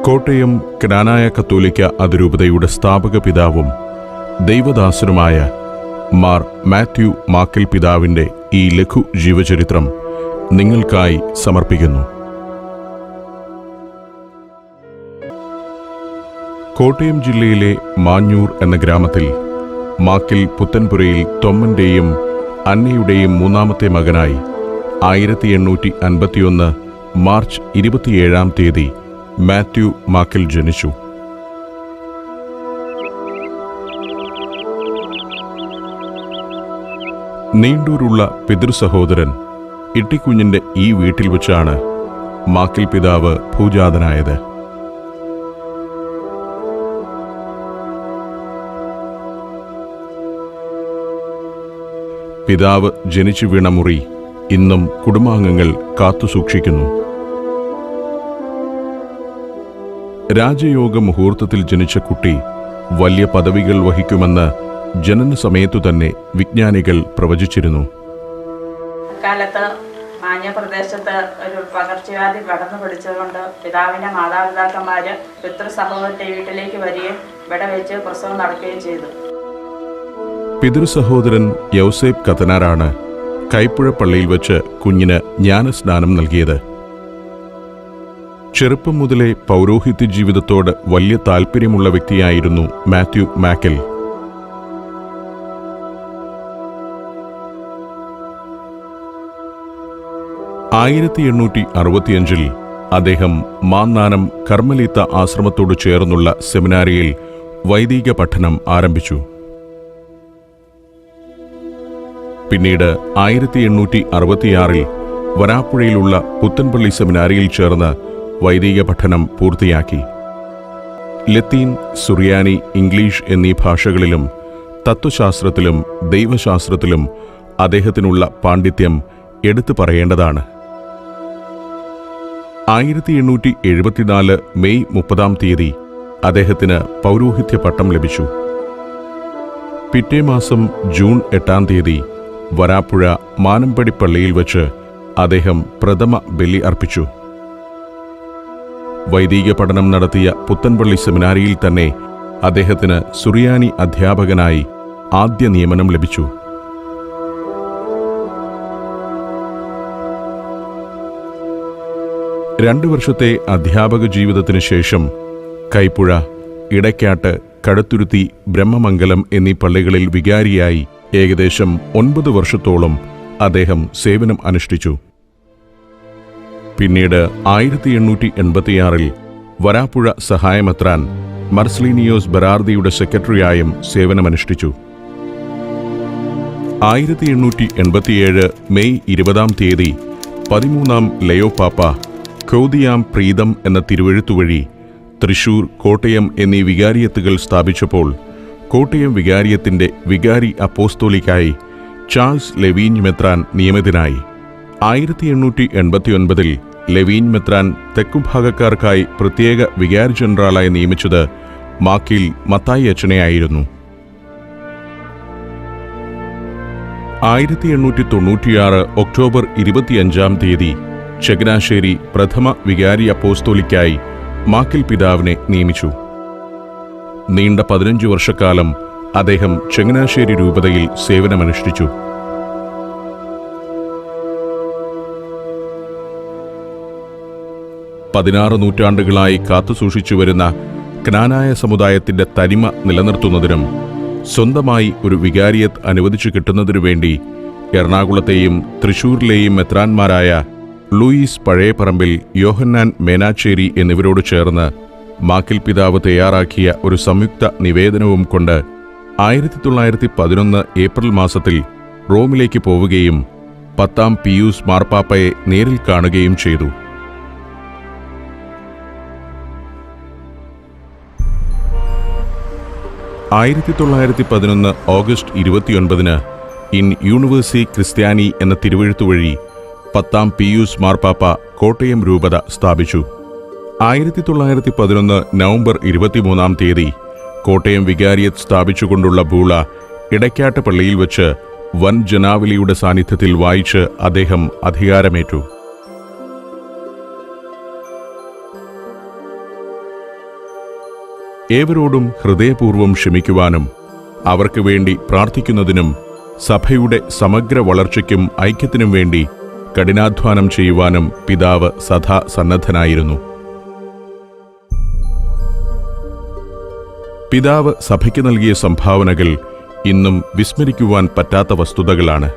കോട്ടയം ക്നാനായ കത്തോലിക്ക അതിരൂപതയുടെ സ്ഥാപക പിതാവും ദൈവദാസനുമായ മാർ മാത്യു മാക്കൽ പിതാവിൻ്റെ ഈ ലഘു ജീവചരിത്രം നിങ്ങൾക്കായി സമർപ്പിക്കുന്നു. കോട്ടയം ജില്ലയിലെ മാഞ്ഞൂർ എന്ന ഗ്രാമത്തിൽ മാക്കിൽ പുത്തൻപുരയിൽ തൊമ്മൻ്റെയും അന്നയുടെയും മൂന്നാമത്തെ മകനായി 1851 മാർച്ച് 27-ാം തീയതി മാത്യു മാക്കൽ ജനിച്ചു. നീണ്ടൂരുള്ള പിതൃസഹോദരൻ ഇട്ടിക്കുഞ്ഞിൻ്റെ ഈ വീട്ടിൽ വച്ചാണ് മാക്കൽ പിതാവ് ഭൂജാതനായത്. പിതാവ് ജനിച്ചു വീണ മുറി ഇന്നും കുടുംബാംഗങ്ങൾ കാത്തുസൂക്ഷിക്കുന്നു. രാജയോഗ മുഹൂർത്തത്തിൽ ജനിച്ച കുട്ടി വലിയ പദവികൾ വഹിക്കുമെന്ന് ജനന സമയത്തു തന്നെ വിജ്ഞാനികൾ പ്രവചിച്ചിരുന്നു. കാലത്ത് മാഞ്ഞ പ്രദേശത്ത് ഒരു പകർച്ചവ്യാധി പടർന്നു പിടിച്ചതുകൊണ്ട് പിതാവിൻ്റെ മാതാപിതാക്കന്മാര് പിതൃസഹോദരന്റെ വീട്ടിലേക്ക് വരികയും ഇവിടെ വെച്ച് പ്രസവം നടക്കുകയും ചെയ്തു. പിതൃസഹോദരൻ യൗസേപ്പ് കത്തനാരാണ് കൈപ്പുഴ പള്ളിയിൽ വെച്ച് കുഞ്ഞിന് ജ്ഞാനസ്നാനം നൽകിയത്. ചെറുപ്പം മുതലേ പൗരോഹിത്യ ജീവിതത്തോട് വലിയ താൽപ്പര്യമുള്ള വ്യക്തിയായിരുന്നു മാത്യു മാക്കൽ. ൽ അദ്ദേഹം മാന്നാനം കർമ്മലീത്ത ആശ്രമത്തോട് ചേർന്നുള്ള സെമിനാരിയിൽ വൈദിക പഠനം ആരംഭിച്ചു. പിന്നീട് 1866 വരാപ്പുഴയിലുള്ള പുത്തൻപള്ളി സെമിനാരിയിൽ ചേർന്ന് വൈദിക പഠനം പൂർത്തിയാക്കി. ലത്തീൻ, സുറിയാനി, ഇംഗ്ലീഷ് എന്നീ ഭാഷകളിലും തത്വശാസ്ത്രത്തിലും ദൈവശാസ്ത്രത്തിലും അദ്ദേഹത്തിനുള്ള പാണ്ഡിത്യം എടുത്തു പറയേണ്ടതാണ്. 1874 മെയ് 30-ാം തീയതി അദ്ദേഹത്തിന് പൗരോഹിത്യ പട്ടം ലഭിച്ചു. പിറ്റേ മാസം ജൂൺ 8-ാം തീയതി വരാപ്പുഴ മാനമ്പടി പള്ളിയിൽ വച്ച് അദ്ദേഹം പ്രഥമ ബലി അർപ്പിച്ചു. വൈദിക പഠനം നടത്തിയ പുത്തൻപള്ളി സെമിനാരിയിൽ തന്നെ അദ്ദേഹത്തിന് സുറിയാനി അധ്യാപകനായി ആദ്യ നിയമനം ലഭിച്ചു. രണ്ടു വർഷത്തെ അധ്യാപക ജീവിതത്തിനു ശേഷം കൈപ്പുഴ, ഇടയ്ക്കാട്ട്, കടുത്തുരുത്തി, ബ്രഹ്മമംഗലം എന്നീ പള്ളികളിൽ വികാരിയായി ഏകദേശം 9 വർഷത്തോളം അദ്ദേഹം സേവനം അനുഷ്ഠിച്ചു. പിന്നീട് 1886 വരാപ്പുഴ സഹായമെത്രാൻ മർസ്ലീനിയോസ് ബെറാർദിയുടെ സെക്രട്ടറിയായും സേവനമനുഷ്ഠിച്ചു. 1887 മെയ് 20-ാം തീയതി 13-ാം ലയോ പാപ്പ ക്രോദിയാം പ്രീതം എന്ന തിരുവെഴുത്തുവഴി തൃശൂർ, കോട്ടയം എന്നീ വികാരിയത്തുകൾ സ്ഥാപിച്ചപ്പോൾ കോട്ടയം വികാരിയത്തിന്റെ വികാരി അപ്പോസ്തോലിക്കായി ചാൾസ് ലെവീഞ്ഞ് മെത്രാൻ നിയമിതനായി. 1889 ലെവീഞ്ഞ് മെത്രാൻ തെക്കുഭാഗക്കാർക്കായി പ്രത്യേക വികാരി ജനറലായി നിയമിച്ചത് മാക്കിൽ മത്തായി അച്ഛനെയായിരുന്നു. 1896 ഒക്ടോബർ 25-ാം തീയതി ചങ്ങനാശ്ശേരി പ്രഥമ വികാരി അപ്പോസ്തോലിക്കായി മാക്കിൽ പിതാവിനെ നിയമിച്ചു. നീണ്ട 15 വർഷക്കാലം അദ്ദേഹം ചങ്ങനാശ്ശേരി രൂപതയിൽ സേവനമനുഷ്ഠിച്ചു. 16 നൂറ്റാണ്ടുകളായി കാത്തുസൂക്ഷിച്ചുവരുന്ന ക്നാനായ സമുദായത്തിന്റെ തനിമ നിലനിർത്തുന്നതിനും സ്വന്തമായി ഒരു വികാരിയത്ത് അനുവദിച്ചു കിട്ടുന്നതിനു വേണ്ടി എറണാകുളത്തെയും തൃശൂരിലെയും മെത്രാന്മാരായ ലൂയിസ് പഴയപറമ്പിൽ, യോഹന്നാൻ മേനാച്ചേരി എന്നിവരോട് ചേർന്ന് മാക്കിൽ പിതാവ് തയ്യാറാക്കിയ ഒരു സംയുക്ത നിവേദനവും കൊണ്ട് 1911 ഏപ്രിൽ മാസത്തിൽ റോമിലേക്ക് പോവുകയും 10-ാം പിയൂസ് മാർപ്പാപ്പയെ നേരിൽ കാണുകയും ചെയ്തു. ഓഗസ്റ്റ് 29 ഇൻ യൂണിവേഴ്സി ക്രിസ്ത്യാനി എന്ന തിരുവെഴുത്തുവഴി 10-ാം പിയൂസ് മാർപ്പാപ്പ കോട്ടയം രൂപത സ്ഥാപിച്ചു. 1911 നവംബർ 23-ാം തീയതി കോട്ടയം വികാരിയത്ത് സ്ഥാപിച്ചുകൊണ്ടുള്ള ബൂള ഇടയ്ക്കാട്ട് പള്ളിയിൽ വച്ച് വൻ ജനാവലിയുടെ സാന്നിധ്യത്തിൽ വായിച്ച് അദ്ദേഹം അധികാരമേറ്റു. ഏവരോടും ഹൃദയപൂർവ്വം ക്ഷമിക്കുവാനും അവർക്ക് വേണ്ടി പ്രാർത്ഥിക്കുന്നതിനും സഭയുടെ സമഗ്ര വളർച്ചയ്ക്കും ഐക്യത്തിനും വേണ്ടി കഠിനാധ്വാനം ചെയ്യുവാനും പിതാവ് സദാ സന്നദ്ധനായിരുന്നു. പിതാവ് സഭയ്ക്ക് നൽകിയ സംഭാവനകൾ ഇന്നും വിസ്മരിക്കുവാൻ പറ്റാത്ത വസ്തുതകളാണ്.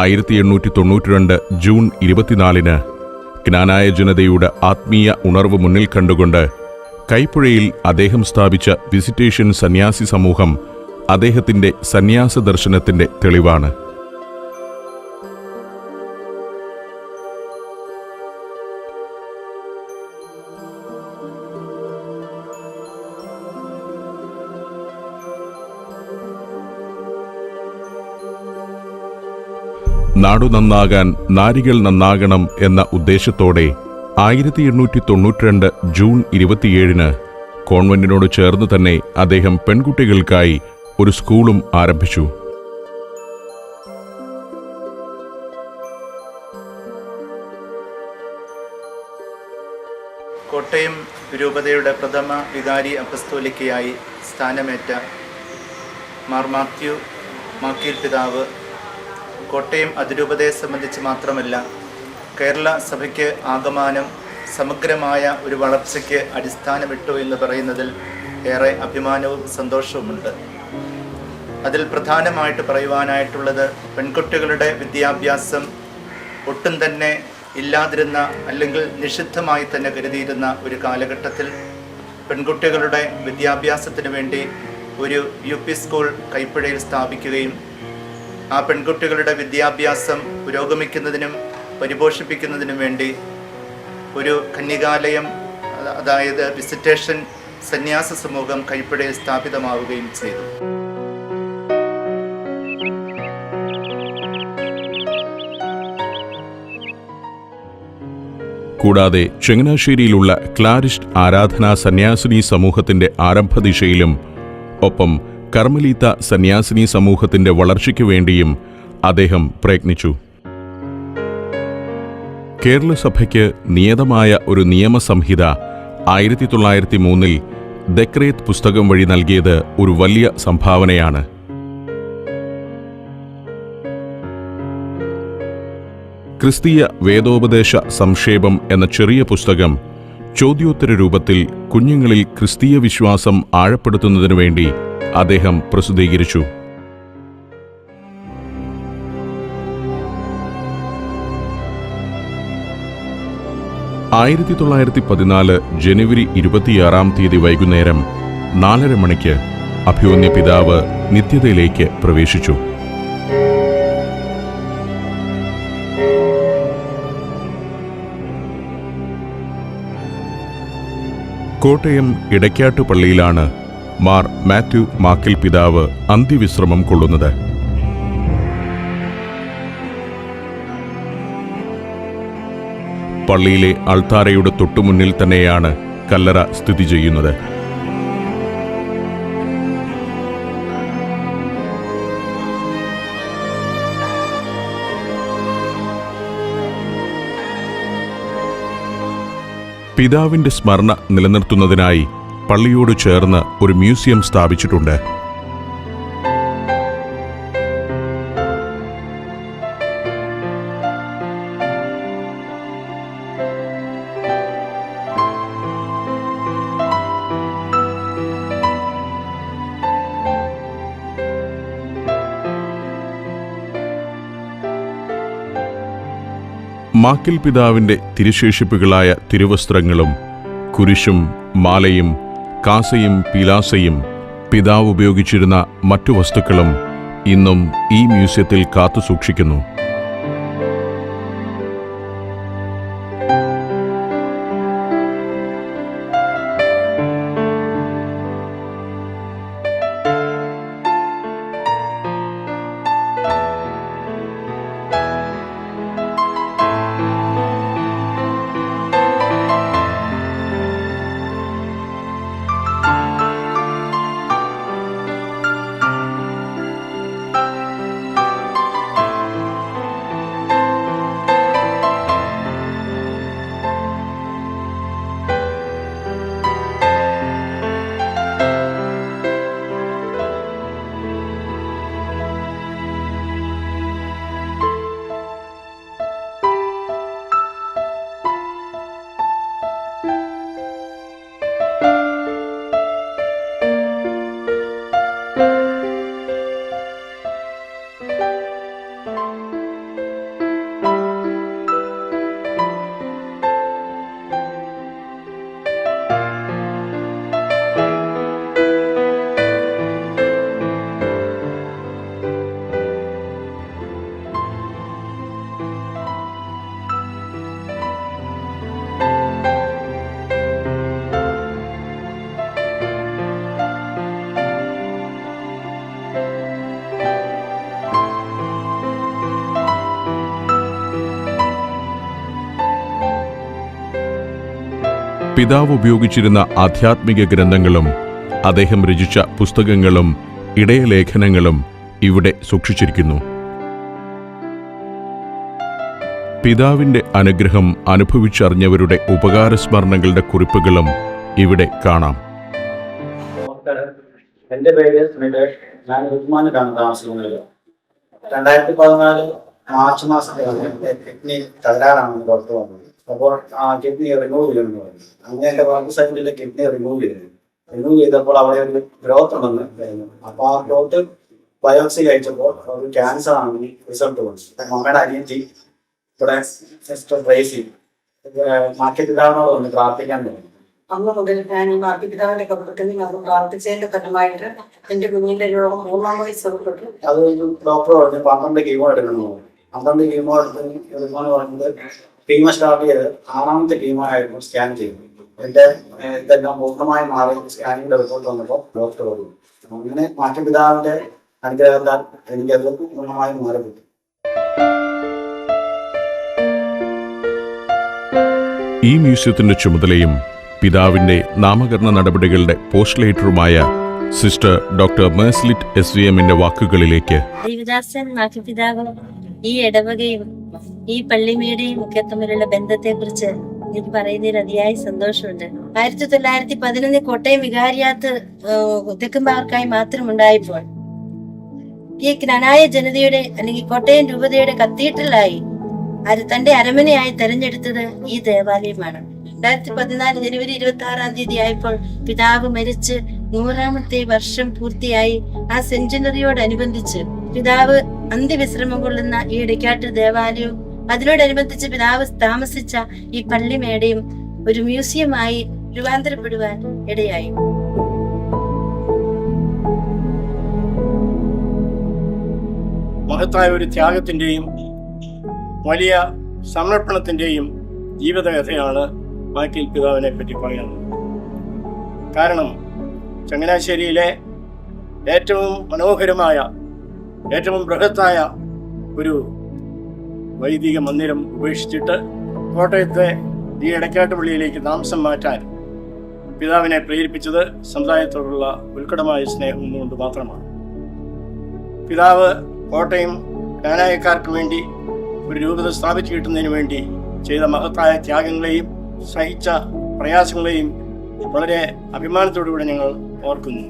1892 ജൂൺ 24 ജ്ഞാനായ ജനതയുടെ ആത്മീയ ഉണർവ് മുന്നിൽ കണ്ടുകൊണ്ട് കൈപ്പുഴയിൽ അദ്ദേഹം സ്ഥാപിച്ച വിസിറ്റേഷൻ സന്യാസി സമൂഹം അദ്ദേഹത്തിന്റെ സന്യാസ ദർശനത്തിന്റെ തെളിവാണ്. നാടു നന്നാകാൻ നാരികൾ നന്നാകണം എന്ന ഉദ്ദേശത്തോടെ 1892 ജൂൺ 27 കോൺവെന്റിനോട് ചേർന്ന് തന്നെ അദ്ദേഹം പെൺകുട്ടികൾക്കായി ഒരു സ്കൂളും ആരംഭിച്ചു. കോട്ടയം രൂപതയുടെ പ്രഥമ വികാരി അപ്പസ്തോലിക്കയായി സ്ഥാനമേറ്റ മാർ മാത്യു മാക്കീൽ പിതാവ് കോട്ടയം അതിരൂപതയെ സംബന്ധിച്ച് മാത്രമല്ല കേരള സഭയ്ക്ക് ആകമാനം സമഗ്രമായ ഒരു വളർച്ചയ്ക്ക് അടിസ്ഥാനമിട്ടു എന്ന് പറയുന്നതിൽ ഏറെ അഭിമാനവും സന്തോഷവുമുണ്ട്. അതിൽ പ്രധാനമായിട്ട് പറയുവാനായിട്ടുള്ളത് പെൺകുട്ടികളുടെ വിദ്യാഭ്യാസം ഒട്ടും തന്നെ ഇല്ലാതിരുന്ന അല്ലെങ്കിൽ നിഷിദ്ധമായി തന്നെ കരുതിയിരുന്ന ഒരു കാലഘട്ടത്തിൽ പെൺകുട്ടികളുടെ വിദ്യാഭ്യാസത്തിന് വേണ്ടി ഒരു UP സ്കൂൾ കൈപ്പുഴയിൽ സ്ഥാപിക്കുകയും ആ പെൺകുട്ടികളുടെ വിദ്യാഭ്യാസം പുരോഗമിക്കുന്നതിനും പരിപോഷിപ്പിക്കുന്നതിനും വേണ്ടി ഒരു കന്യകാലയം, അതായത് വിസിറ്റേഷൻ സന്യാസ സമൂഹം കൈപ്പുഴയിൽ സ്ഥാപിതമാവുകയും ചെയ്തു. കൂടാതെ ചങ്ങനാശ്ശേരിയിലുള്ള ക്ലാരിസ്റ്റ് ആരാധനാ സന്യാസിനി സമൂഹത്തിന്റെ ആരംഭദിശയിലും ഒപ്പം കർമ്മലീത്ത സന്യാസിനി സമൂഹത്തിന്റെ വളർച്ചയ്ക്കു വേണ്ടിയും അദ്ദേഹം പ്രയത്നിച്ചു. കേരള സഭയ്ക്ക് നിയതമായ ഒരു നിയമസംഹിത 1903 ദക്രേത്ത് പുസ്തകം വഴി നൽകിയത് ഒരു വലിയ സംഭാവനയാണ്. ക്രിസ്തീയ വേദോപദേശ സംക്ഷേപം എന്ന ചെറിയ പുസ്തകം ചോദ്യോത്തര രൂപത്തിൽ കുഞ്ഞുങ്ങളിൽ ക്രിസ്തീയ വിശ്വാസം ആഴപ്പെടുത്തുന്നതിനു വേണ്ടി അദ്ദേഹം പ്രസിദ്ധീകരിച്ചു. ജനുവരി 26 വൈകുന്നേരം 4:30 മണിക്ക് അഭിവന്യ പിതാവ് നിത്യതയിലേക്ക് പ്രവേശിച്ചു. കോട്ടയം ഇടയ്ക്കാട്ട് പള്ളിയിലാണ് മാർ മാത്യു മാക്കൽ പിതാവ് അന്ത്യവിശ്രമം കൊള്ളുന്നത്. പള്ളിയിലെ അൾത്താരയുടെ തൊട്ടുമുന്നിൽ തന്നെയാണ് കല്ലറ സ്ഥിതി ചെയ്യുന്നത്. പിതാവിന്റെ സ്മരണ നിലനിർത്തുന്നതിനായി പള്ളിയോട് ചേർന്ന് ഒരു മ്യൂസിയം സ്ഥാപിച്ചിട്ടുണ്ട്. മാക്കിൽ പിതാവിന്റെ തിരുശേഷിപ്പുകളായ തിരുവസ്ത്രങ്ങളും കുരിശും മാലയും കാസയും പീലാസയും പിതാവ് ഉപയോഗിച്ചിരുന്ന മറ്റു വസ്തുക്കളും ഇന്നും ഈ മ്യൂസിയത്തിൽ കാത്തുസൂക്ഷിക്കുന്നു. പിതാവ് ഉപയോഗിച്ചിരുന്ന ആധ്യാത്മിക ഗ്രന്ഥങ്ങളും അദ്ദേഹം രചിച്ച പുസ്തകങ്ങളും ഇടയലേഖനങ്ങളും ഇവിടെ സൂക്ഷിച്ചിരിക്കുന്നു. പിതാവിന്റെ അനുഗ്രഹം അനുഭവിച്ചറിഞ്ഞവരുടെ ഉപകാരസ്മരണകളുടെ കുറിപ്പുകളും ഇവിടെ കാണാം. എൻ്റെ പേര് സ്മിതേഷ്. ഞാൻ ഉസ്മാനിലാണ് താമസിക്കുന്നത്. 2014 മാർച്ച് മാസത്തിലാണ് കിഡ്നി തകരാറാണെന്ന് ഡോക്ടർ വന്നത്. അപ്പോൾ ആ കിഡ്നി റിമൂവ് ചെയ്യണമെന്ന് പറഞ്ഞു. അങ്ങനെ എൻ്റെ വർക്ക് സൈഡിലെ കിഡ്നി റിമൂവ് ചെയ്തപ്പോൾ അവിടെ ഒരു ഗ്രോത്ത് ഉണ്ടെന്ന് പറഞ്ഞു. അപ്പോൾ ആ ഗ്രോത്ത് ബയോപ്സി കഴിച്ചപ്പോൾ ഒരു ക്യാൻസർ ആണെന്ന് റിസൾട്ട് വന്നു. മമ്മയുടെ അനിയത്തി ഇവിടെ സിസ്റ്റർ ട്രേസി മാർക്കറ്റിലാണോട് ഒന്ന് പ്രാർത്ഥിക്കാൻ തുടങ്ങി. അന്ന് മുതൽ ഞാൻ ഈ മാർക്കറ്റിലാവിന്റെ കപ്പത്തിൽ അത് പ്രാർത്ഥിച്ചതിന്റെ ഫലമായിട്ട് എന്റെ കുഞ്ഞിന്റെ രോഗം 3-ാം വയസ്സ് ഉൾപ്പെട്ടു. അത് ഡോക്ടർ പറഞ്ഞു 12 കീമോ എടുക്കണമെന്ന് പറഞ്ഞു. 12 കീമോ എടുക്കുമെന്ന് പറഞ്ഞത് കീമോ സ്റ്റാർട്ട് ചെയ്ത് 6ാമത്തെ കീമോ ആയിരുന്നു സ്കാൻ ചെയ്തത്. എന്റെ ഇതെല്ലാം പൂർണ്ണമായി മാറി സ്കാനിങ്ങിന്റെ റിപ്പോർട്ട് വന്നപ്പോൾ ഡോക്ടർ പറഞ്ഞു. അങ്ങനെ മാറ്റപിതാവിന്റെ അനുഗ്രഹത്താൽ എനിക്കത് പൂർണ്ണമായും മാറിപ്പെട്ടു. ഈ മ്യൂസിയത്തിന്റെ ചുമതലയും പിതാവിന്റെ നാമകരണ നടപടികളുടെ പോസ്റ്റ്ലേറ്ററുമായ സിസ്റ്റർ ഡോക്ടർ മേഴ്സിലിറ്റ് SVMന്റെ വാക്കുകളിലേക്ക്. ദേവദാസൻ മാതാപിതാവും ഈ ഇടവകയും ഈ പള്ളിമേടയും ഒക്കെ തമ്മിലുള്ള ബന്ധത്തെ കുറിച്ച് എനിക്ക് പറയുന്നതിൽ അതിയായ സന്തോഷമുണ്ട്. 1911 കോട്ടയം വികാരിയാത്ത് തെക്കുംപാർക്കായി മാത്രം ഉണ്ടായപ്പോൾ ഈ ജ്ഞാനായ ജനതയുടെ അല്ലെങ്കിൽ കോട്ടയം രൂപതയുടെ കത്തീഡ്രലായി തന്റെ അരമനയായി തെരഞ്ഞെടുത്തത് ഈ ദേവാലയമാണ്. 2014 ജനുവരി 26-ാം തീയതി ആയപ്പോൾ പിതാവ് മരിച്ച് 100ാമത്തെ വർഷം പൂർത്തിയായി. ആ സെഞ്ചുറിയോടനുബന്ധിച്ച് പിതാവ് അന്ത്യവിശ്രമം കൊള്ളുന്ന ഈ ഇടയ്ക്കാട്ട് ദേവാലയവും അതിനോടനുബന്ധിച്ച് പിതാവ് താമസിച്ച ഈ പള്ളിമേടയും ഒരു മ്യൂസിയമായി രൂപാന്തരപ്പെടുവാൻ ഇടയായി. മഹത്തായ ഒരു ത്യാഗത്തിന്റെയും വലിയ സമർപ്പണത്തിന്റെയും ജീവിതകഥയാണ് മാക്കിൽ പിതാവിനെ പറ്റി പറയുന്നത്. കാരണം ചങ്ങനാശ്ശേരിയിലെ ഏറ്റവും മനോഹരമായ ഏറ്റവും ബൃഹത്തായ ഒരു വൈദിക മന്ദിരം ഉപേക്ഷിച്ചിട്ട് കോട്ടയത്തെ ഈ ഇടയ്ക്കാട്ട് പള്ളിയിലേക്ക് താമസം മാറ്റാൻ പിതാവിനെ പ്രേരിപ്പിച്ചത് സമുദായത്തോടുള്ള ഉത്കടമായ സ്നേഹം കൊണ്ട് മാത്രമാണ്. പിതാവ് കോട്ടയം കാനായക്കാർക്ക് വേണ്ടി ഒരു രൂപത സ്ഥാപിച്ചു കിട്ടുന്നതിന് വേണ്ടി ചെയ്ത മഹത്തായ ത്യാഗങ്ങളെയും സഹിച്ച പ്രയാസങ്ങളെയും വളരെ അഭിമാനത്തോടുകൂടി ഞങ്ങൾ ഓർക്കുന്നു.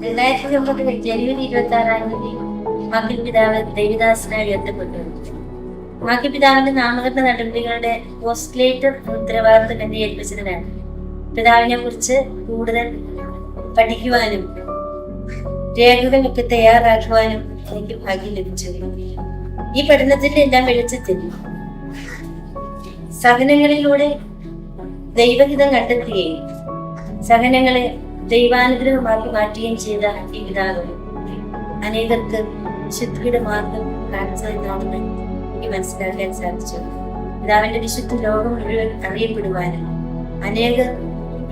2009 ജനുവരി 26-ാം തീയതി മാക്കിൽ പിതാവ് ദേവദാസനായി ഉയർത്തപ്പെട്ടു. മാക്കിൽ പിതാവിന്റെ നാമകരണ നടപടികളുടെ പോസ്റ്റ്ലേറ്റർ ഉത്തരവാദിത്തം എന്നെ ഏൽപ്പിച്ചതിനാണ് പിതാവിനെ കുറിച്ച് കൂടുതൽ പഠിക്കുവാനും രേഖകളൊക്കെ തയ്യാറാക്കുവാനും എനിക്ക് ഭാഗ്യം ലഭിച്ചത്. ഈ പഠനത്തിന്റെ എല്ലാം വെളിച്ചത്തിൽ സഹനങ്ങളിലൂടെ ദൈവഹിതം കണ്ടെത്തുകയും സഹനങ്ങളെ ദൈവാനുഗ്രഹമാക്കി മാറ്റുകയും ചെയ്ത ഈ പിതാവ് അനേകർക്ക് വിശുദ്ധിയുടെ മാർഗം കാണിച്ചതെന്നാണെന്ന് എനിക്ക് മനസ്സിലാക്കാൻ സാധിച്ചു. പിതാവിന്റെ വിശുദ്ധ ലോകം മുഴുവൻ അറിയപ്പെടുവാനും അനേകർ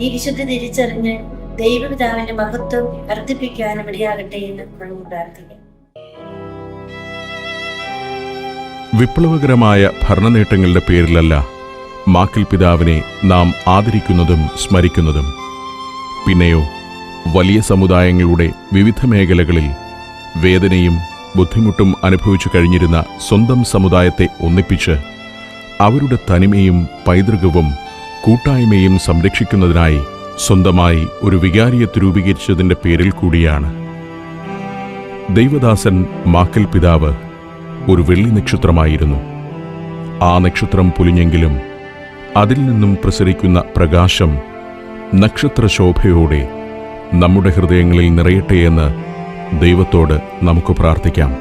ഈ വിശുദ്ധി തിരിച്ചറിഞ്ഞ് ദൈവപിതാവിന്റെ മഹത്വം വർദ്ധിപ്പിക്കാനും ഇടയാകട്ടെ എന്ന് നമ്മൾ പ്രാർത്ഥിക്കാം. വിപ്ലവകരമായ ഭരണനേട്ടങ്ങളുടെ പേരിലല്ല മാക്കിൽ പിതാവിനെ നാം ആദരിക്കുന്നതും സ്മരിക്കുന്നതും. പിന്നെയോ വലിയ സമുദായങ്ങളുടെ വിവിധ മേഖലകളിൽ വേദനയും ബുദ്ധിമുട്ടും അനുഭവിച്ചു കഴിഞ്ഞിരുന്ന സ്വന്തം സമുദായത്തെ ഒന്നിപ്പിച്ച് അവരുടെ തനിമയും പൈതൃകവും കൂട്ടായ്മയും സംരക്ഷിക്കുന്നതിനായി സ്വന്തമായി ഒരു വികാരിയത്ത് രൂപീകരിച്ചതിൻ്റെ പേരിൽ കൂടിയാണ്. ദൈവദാസൻ മാക്കൽ പിതാവ് ഒരു വെള്ളി നക്ഷത്രമായിരുന്നു. ആ നക്ഷത്രം പൊലിഞ്ഞെങ്കിലും അതിൽ നിന്നും പ്രസരിക്കുന്ന പ്രകാശം നക്ഷത്രശോഭയോടെ നമ്മുടെ ഹൃദയങ്ങളിൽ നിറയട്ടെയെന്ന് ദൈവത്തോട് നമുക്ക് പ്രാർത്ഥിക്കാം.